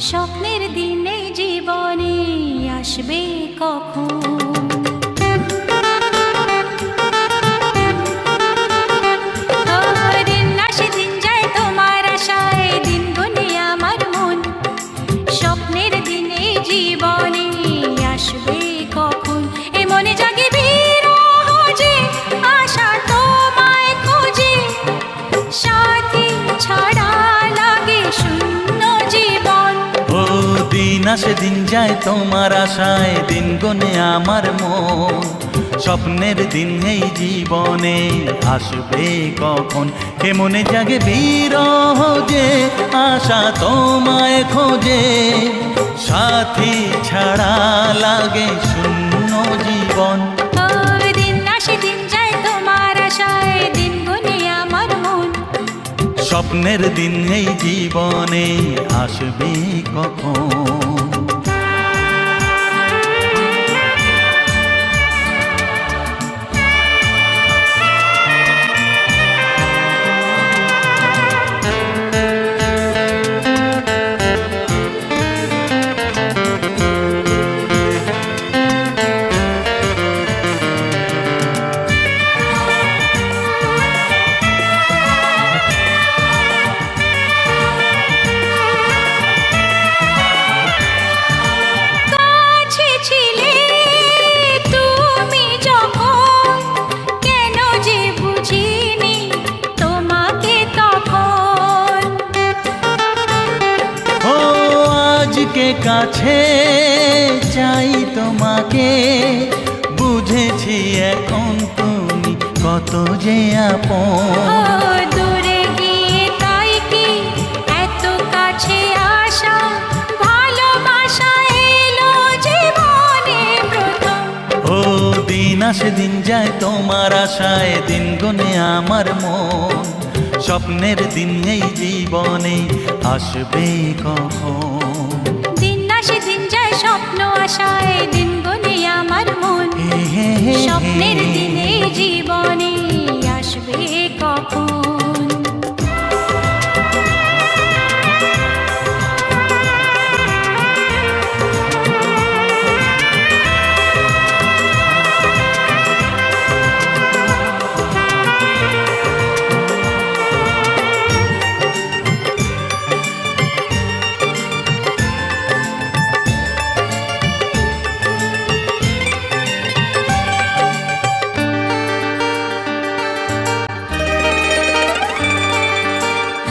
স্বপ্নের দিনে জীবনে আসবে কখন? দিন আসে দিন যায় তোমার আশায়, দিন গুনে আমার মন। স্বপ্নের দিনে জীবনে আসবে কখন? এ মনে জাগে বিরহ যে আশা তোমায় খোঁজে, সাথী ছাড়া লাগে শূন্য জীবন। ও দিন আসে দিন যায় তোমার আশায়, দিন গুনে আমার মন। স্বপ্নের দিন এই জীবনে আসবে কখন? কে মনে জাগে বিরহ যে আশা তোমায় খোঁজে, সাথী ছাড়া লাগে শূন্য জীবন। দিন আসে দিন যায় তোমার আশায়, দিন গুনে আমার মন। স্বপ্নের দিন এই জীবনে আসবে কখন? আজকে কাছে চাই তোমাকে, বুঝেছি এখন তুমি কত যে আপন। দূরে গিয়ে তাই কি এত কাছে আসা, ভালোবাসা এলো জীবনে প্রথম। ও দিন আসে দিন যায় তোমার আশায়, দিন গুনে আমার মন। স্বপ্নের দিন এই জীবনে আসবে কখন? দিন আসে দিন যায় স্বপ্ন আশায়, দিন গুনে আমার মন। স্বপ্নের দিনে জীবনে আসবে কখন?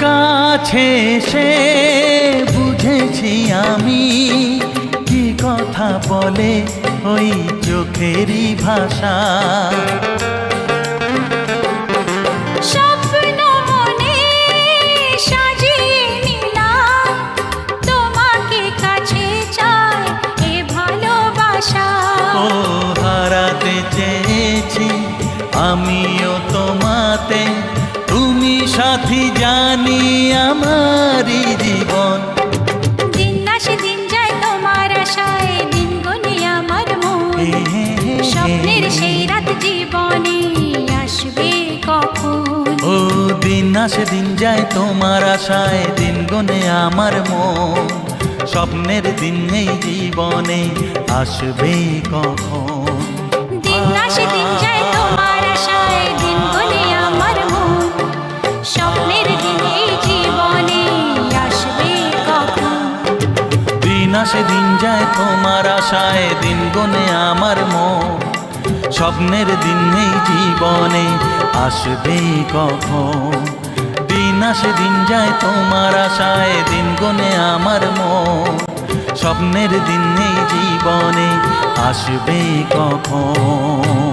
কাছে এসে বুঝেছি আমি কি কথা বলে ওই চোখেরই ভাষা। স্বপ্ন মনে সাজিয়ে নিলাম, তোমাকে কাছে চাই এ ভালোবাসা। ও হারাতে চেয়েছি আমিও তোমাতে, তুমি সাথী জানি আমারই জীবন। দিন আসে দিন যায় তোমার আশায়, দিন গুনে আমার মন। স্বপ্নের সেই রাত জীবনে আসবে কখন? ও দিন আসে দিন যায় তোমার আশায়, দিন গুনে আমার মন। স্বপ্নের দিন এই জীবনে আসবে কখন? দিন আসে দিন যায় তোমার আশায়, দিন গুনে আমার মন। স্বপ্নের দিন এই জীবনে আসবে কখন? দিন আসে দিন যায় তোমার আশায়, দিন গুনে আমার মন। স্বপ্নের দিন এই জীবনে আসবে কখন? দিন আসে দিন যায় তোমার আশায়, দিন গুনে আমার মন। স্বপ্নের দিন এই জীবনে আসবে কখন?